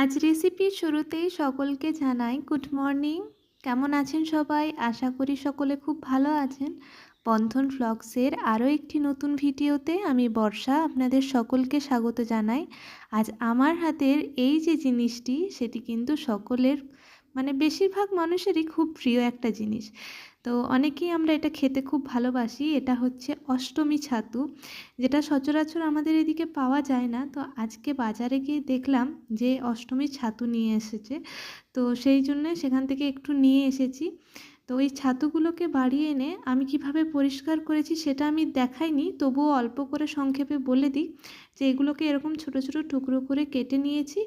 আজ রেসিপির শুরুতেই সকলকে জানাই গুড মর্নিং। কেমন আছেন সবাই? আশা করি সকলে খুব ভালো আছেন। বন্ধন ভ্লগসের আরও একটি নতুন ভিডিওতে আমি বর্ষা আপনাদের সকলকে স্বাগত জানাই। আজ আমার হাতের এই যে জিনিসটি সেটি কিন্তু সকলের বেশিরভাগ মানুষেরই খুব প্রিয় একটা জিনিস। তো অনেকেই আমরা এটা খেতে খুব ভালোবাসি। এটা হচ্ছে অষ্টমী ছাতু, যেটা সচরাচর আমাদের এদিকে পাওয়া যায় না। তো আজকে বাজারে গিয়ে দেখলাম যে অষ্টমীর ছাতু নিয়ে এসেছে। তো সেই জন্যে সেখান থেকে একটু নিয়ে এসেছি। তো ওই ছাতুগুলোকে বাড়ি এনে আমি কিভাবে পরিষ্কার করেছি সেটা আমি দেখাইনি, তবুও অল্প করে সংক্ষেপে বলে দিই যে এগুলোকে এরকম ছোট ছোট টুকরো করে কেটে নিয়েছি।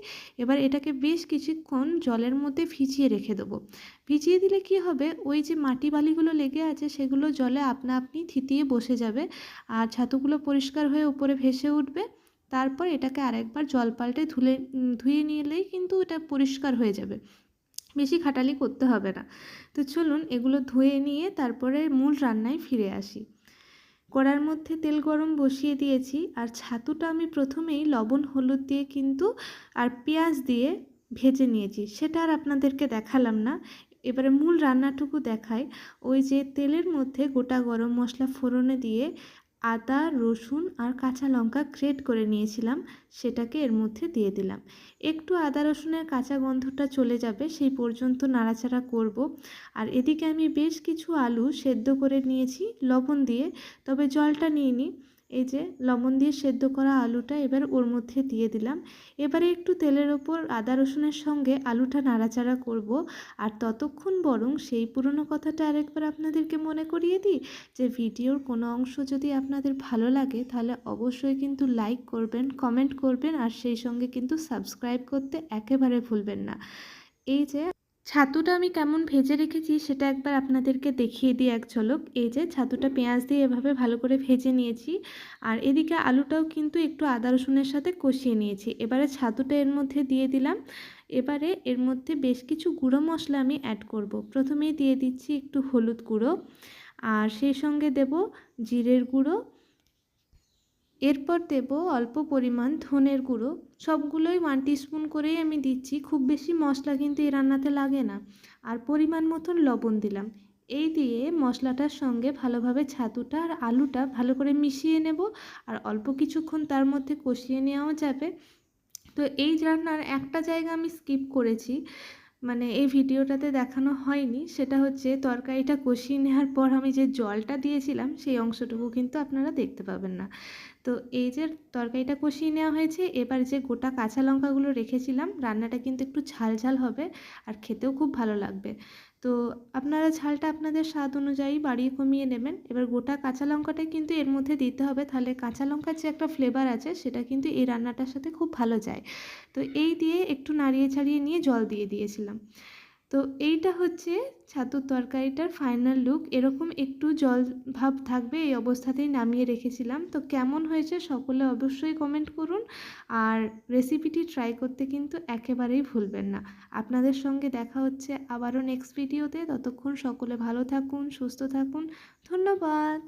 এবার এটাকে বেশ কিছুক্ষণ জলের মধ্যে ভিজিয়ে রেখে দেবো। ভিজিয়ে দিলে কি হবে, ওই যে মাটি বালিগুলো লেগে আছে সেগুলো জলে আপনা আপনি থিতিয়ে বসে যাবে আর ছাতুগুলো পরিষ্কার হয়ে উপরে ভেসে উঠবে। তারপর এটাকে আরেকবার জল পাল্টে ধুয়ে নিলেই কিন্তু এটা পরিষ্কার হয়ে যাবে, বেশি খাটালি করতে হবে না। তো চলুন এগুলো ধুয়ে নিয়ে তারপরে মূল রান্নায় ফিরে আসি। কড়ার মধ্যে তেল গরম বসিয়ে দিয়েছি আর ছাতুটা আমি প্রথমেই লবণ হলুদ দিয়ে কিন্তু আর পেঁয়াজ দিয়ে ভেজে নিয়েছি, সেটা আর আপনাদেরকে দেখালাম না। এবারে মূল রান্নাটুকু দেখাই। ওই যে তেলের মধ্যে গোটা গরম মশলা ফোড়নে দিয়ে আদা রসুন আর কাঁচা লঙ্কা গ্রেট করে নিয়েছিলাম, সেটাকে এর মধ্যে দিয়ে দিলাম। একটু আদা রসুনের কাঁচা গন্ধটা চলে যাবে সেই পর্যন্ত নাড়াচাড়া করব। আর এদিকে আমি বেশ কিছু আলু সেদ্ধ করে নিয়েছি লবণ দিয়ে, তবে জলটা নিইনি। এই যে লবণ দিয়ে সেদ্ধ করা আলুটা এবার ওর মধ্যে দিয়ে দিলাম। এবারে একটু তেলের ওপর আদা রসুনের সঙ্গে আলুটা নাড়াচাড়া করব। আর ততক্ষণ বরং সেই পুরনো কথাটা আরেকবার আপনাদেরকে মনে করিয়ে দিই যে ভিডিওর কোনো অংশ যদি আপনাদের ভালো লাগে তাহলে অবশ্যই কিন্তু লাইক করবেন, কমেন্ট করবেন আর সেই সঙ্গে কিন্তু সাবস্ক্রাইব করতে একেবারে ভুলবেন না। এই যে ছাতুটা আমি কেমন ভেজে রেখেছি সেটা একবার আপনাদেরকে দেখিয়ে দিই এক ঝলক। এই যে ছাতুটা পেঁয়াজ দিয়ে এভাবে ভালো করে ভেজে নিয়েছি আর এদিকে আলুটাও কিন্তু একটু আদা রসুনের সাথে কষিয়ে নিয়েছি। এবারে ছাতুটা এর মধ্যে দিয়ে দিলাম। এবারে এর মধ্যে বেশ কিছু গুঁড়ো মশলা আমি অ্যাড করব। প্রথমেই দিয়ে দিচ্ছি একটু হলুদ গুঁড়ো আর সেই সঙ্গে দেব জিরের গুঁড়ো। এরপর দেব অল্প পরিমাণ ধনের গুঁড়ো। সবগুলোই 1 টিস্পুন করেই আমি দিচ্ছি, খুব বেশি মশলা কিন্তু এই রান্নাতে লাগে না। আর পরিমাণ মতন লবণ দিলাম। এই দিয়ে মশলাটার সঙ্গে ভালোভাবে ছাতুটা আর আলুটা ভালো করে মিশিয়ে নেব। আর অল্প কিছুক্ষণ তার মধ্যে কষিয়ে নেওয়াও যাবে। তো এই রান্নার একটা জায়গা আমি স্কিপ করেছি, এই ভিডিওটাতে দেখানো হয়নি। সেটা হচ্ছে তরকারিটা কষিয়ে নেওয়ার পর আমি যে জলটা দিয়েছিলাম সেই অংশটুকু কিন্তু আপনারা দেখতে পাবেন না। তো এই যে তরকারিটা কষিয়ে নেওয়া হয়েছে, এবার যে গোটা কাঁচা লঙ্কাগুলো রেখেছিলাম, রান্নাটা কিন্তু একটু ঝাল ঝাল হবে আর খেতেও খুব ভালো লাগবে। তো আপনারা ঝালটা আপনাদের স্বাদ অনুযায়ী বাড়িয়ে কমিয়ে নেবেন। এবার গোটা কাঁচা লঙ্কাটাই কিন্তু এর মধ্যে দিতে হবে, তাহলে কাঁচা লঙ্কার যে একটা ফ্লেভার আছে সেটা কিন্তু এই রান্নাটার সাথে খুব ভালো যায়। তো এই দিয়ে একটু নাড়িয়ে ছাড়িয়ে নিয়ে জল দিয়ে দিয়েছিলাম। তো এইটা হচ্ছে ছাতুর তরকারিটার ফাইনাল লুক। এরকম একটু জল ভাব থাকবে, এই অবস্থাতেই নামিয়ে রেখেছিলাম। তো কেমন হয়েছে সকলে অবশ্যই কমেন্ট করুন আর রেসিপিটি ট্রাই করতে কিন্তু একেবারেই ভুলবেন না। আপনাদের সঙ্গে দেখা হচ্ছে আবারও নেক্সট ভিডিওতে। ততক্ষণ সকলে ভালো থাকুন, সুস্থ থাকুন। ধন্যবাদ।